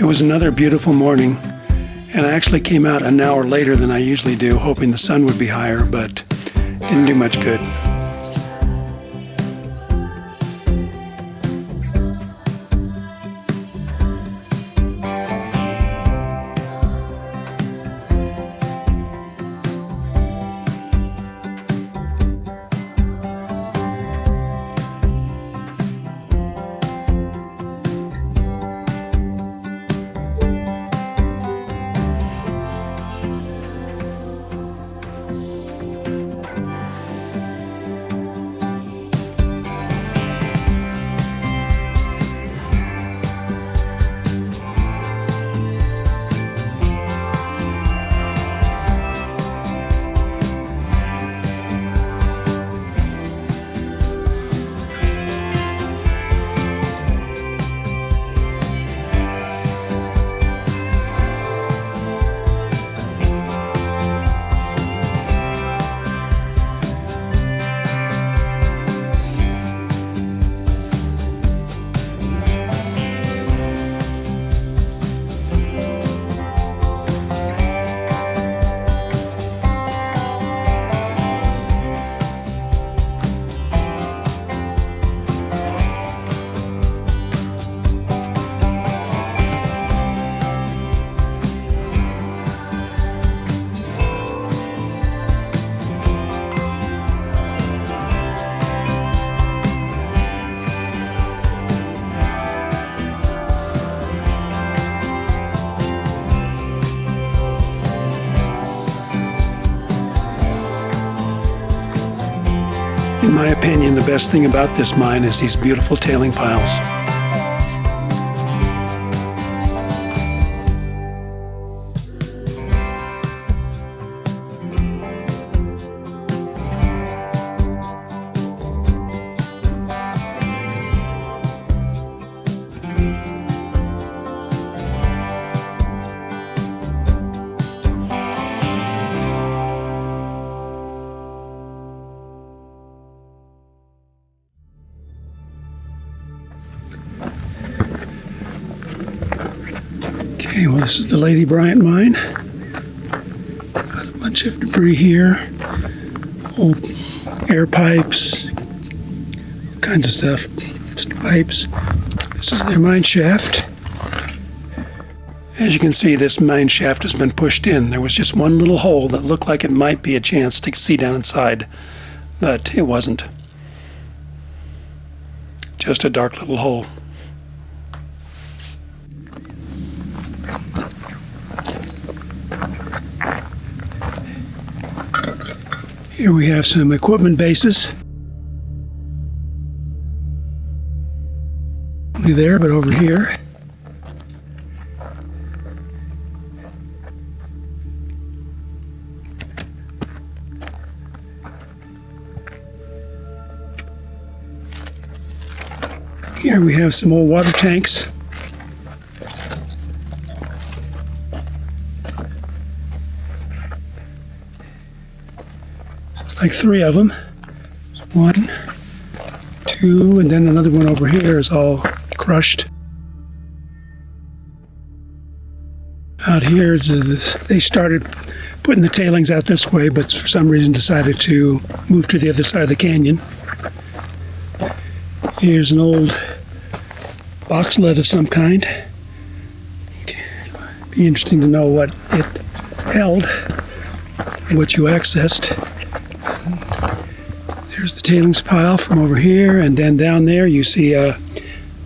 It was another beautiful morning, and I actually came out an hour later than I usually do, hoping the sun would be higher, but didn't do much good. In my opinion, the best thing about this mine is these beautiful tailing piles. Okay, well, this is the Lady Bryan mine. Got a bunch of debris here, old air pipes, all kinds of stuff, pipes. This is their mine shaft. As you can see, this mine shaft has been pushed in. There was just one little hole that looked like it might be a chance to see down inside, but it wasn't. Just a dark little hole. Here we have some equipment bases. Only there, but over here. Here we have some old water tanks. Like three of them. One, two, and then another one over here is all crushed. Out here, they started putting the tailings out this way, but for some reason decided to move to the other side of the canyon. Here's an old box lid of some kind. Be interesting to know what it held, what you accessed. There's the tailings pile from over here, and then down there you see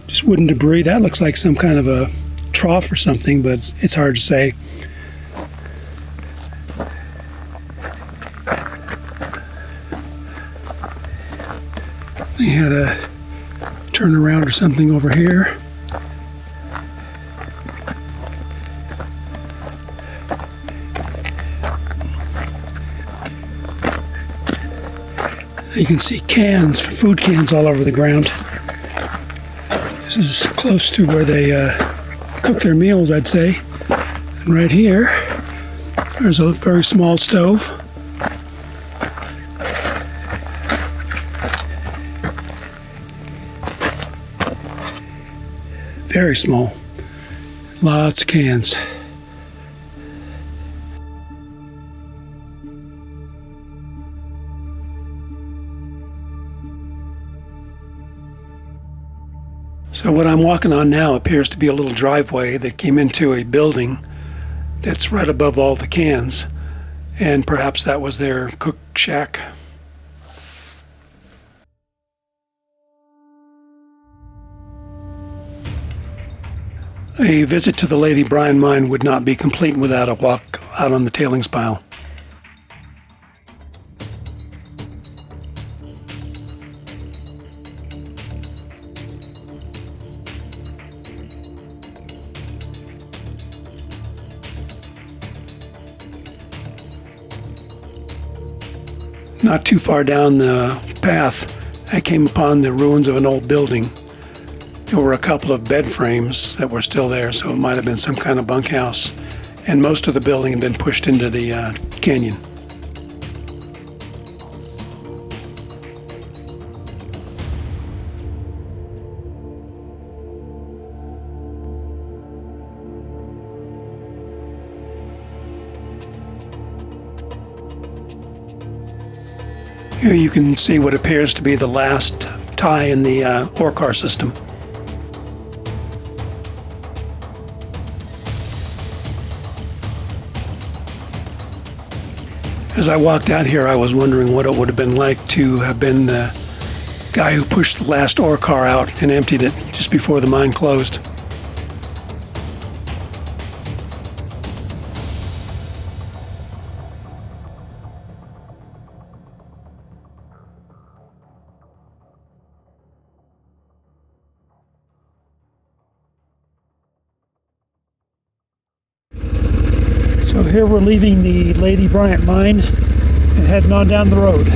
just wooden debris. That looks like some kind of a trough or something, but it's hard to say. They had a turnaround or something over here. You can see cans, food cans all over the ground. This is close to where they cook their meals, I'd say. And right here, there's a very small stove. Very small. Lots of cans. So what I'm walking on now appears to be a little driveway that came into a building that's right above all the cans, and perhaps that was their cook shack. A visit to the Lady Bryan mine would not be complete without a walk out on the tailings pile. Not too far down the path, I came upon the ruins of an old building. There were a couple of bed frames that were still there, so it might have been some kind of bunkhouse. And most of the building had been pushed into the canyon. Here you can see what appears to be the last tie in the ore car system. As I walked out here, I was wondering what it would have been like to have been the guy who pushed the last ore car out and emptied it just before the mine closed. So here we're leaving the Lady Bryan mine and heading on down the road.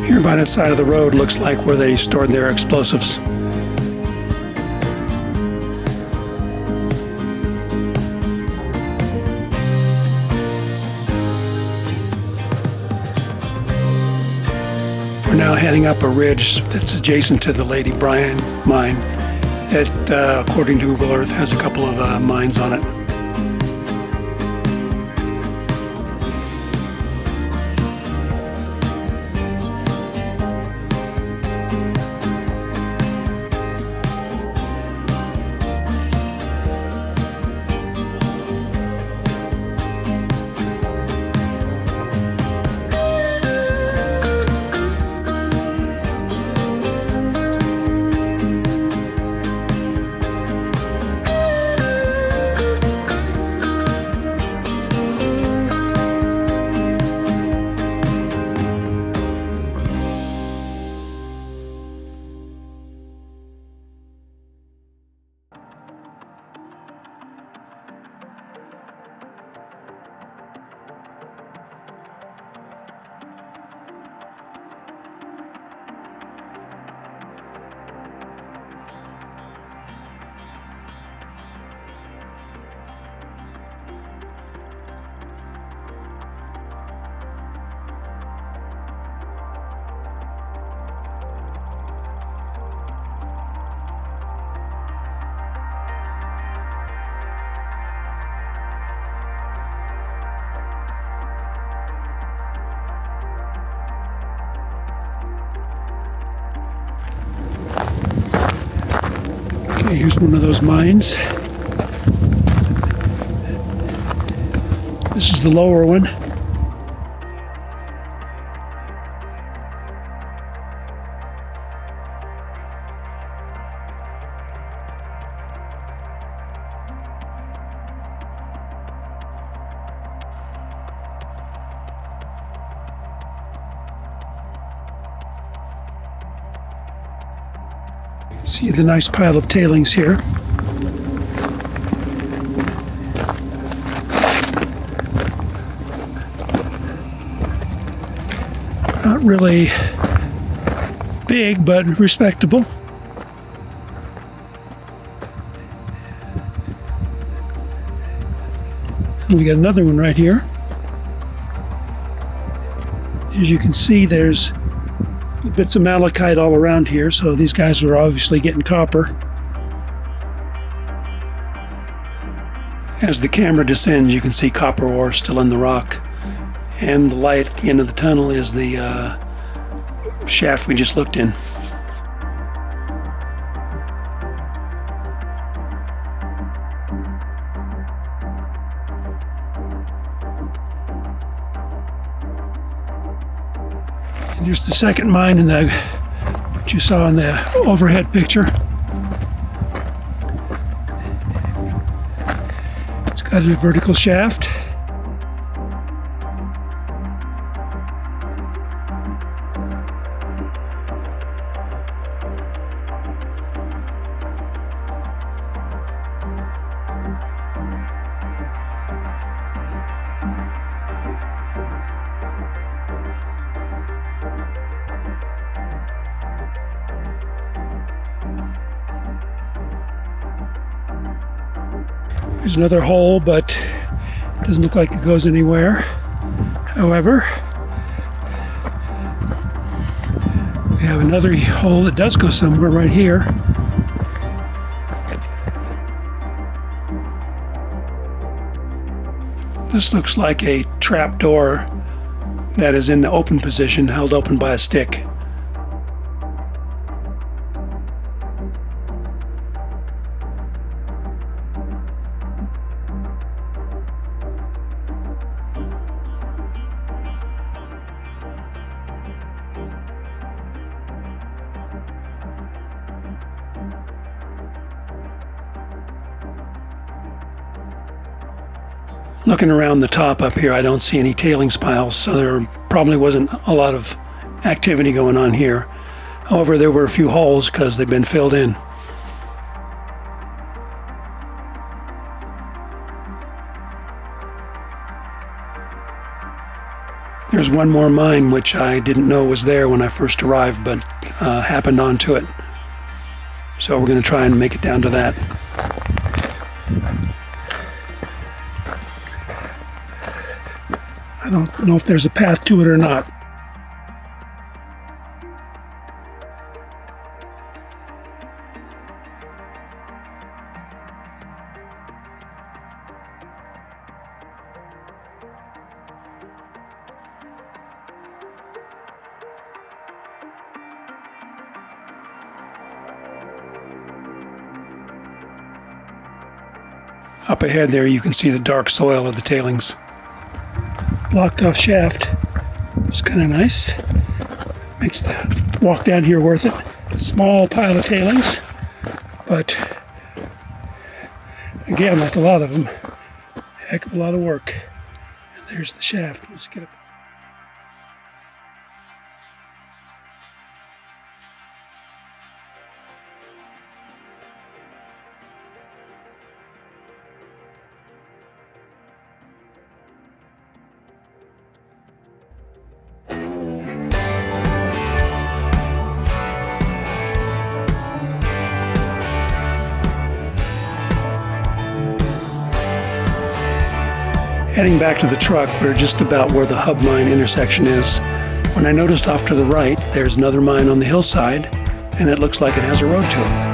Here by that side of the road looks like where they stored their explosives. We're now heading up a ridge that's adjacent to the Lady Bryan mine that, according to Google Earth, has a couple of mines on it. Okay, here's one of those mines. This is the lower one. See the nice pile of tailings here. Not really big, but respectable. And we got another one right here. As you can see, there's bits of malachite all around here, so these guys were obviously getting copper. As the camera descends, you can see copper ore still in the rock, and the light at the end of the tunnel is the shaft we just looked in. And here's the second mine in the what you saw in the overhead picture. It's got a vertical shaft. There's another hole, but it doesn't look like it goes anywhere. However, we have another hole that does go somewhere right here. This looks like a trap door that is in the open position, held open by a stick. Looking around the top up here, I don't see any tailings piles, so there probably wasn't a lot of activity going on here. However, there were a few holes because they've been filled in. There's one more mine which I didn't know was there when I first arrived, but happened onto it. So we're going to try and make it down to that. I don't know if there's a path to it or not. Up ahead there you can see the dark soil of the tailings. Blocked off shaft. It's kind of nice. Makes the walk down here worth it. Small pile of tailings, but again, like a lot of them, heck of a lot of work. And there's the shaft. Let's get up. Heading back to the truck, we're just about where the hub mine intersection is, when I noticed off to the right there's another mine on the hillside, and it looks like it has a road to it.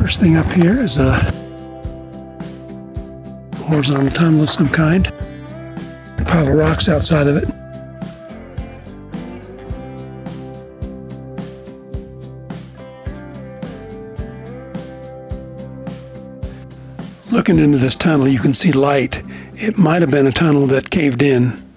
First thing up here is a horizontal tunnel of some kind. A pile of rocks outside of it. Looking into this tunnel, you can see light. It might have been a tunnel that caved in.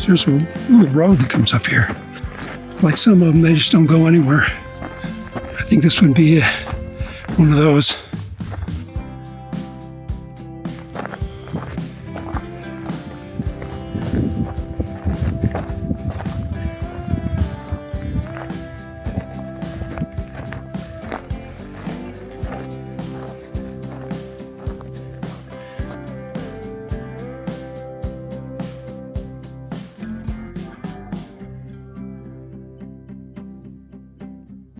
There's a little road that comes up here. Like some of them, they just don't go anywhere. I think this would be one of those.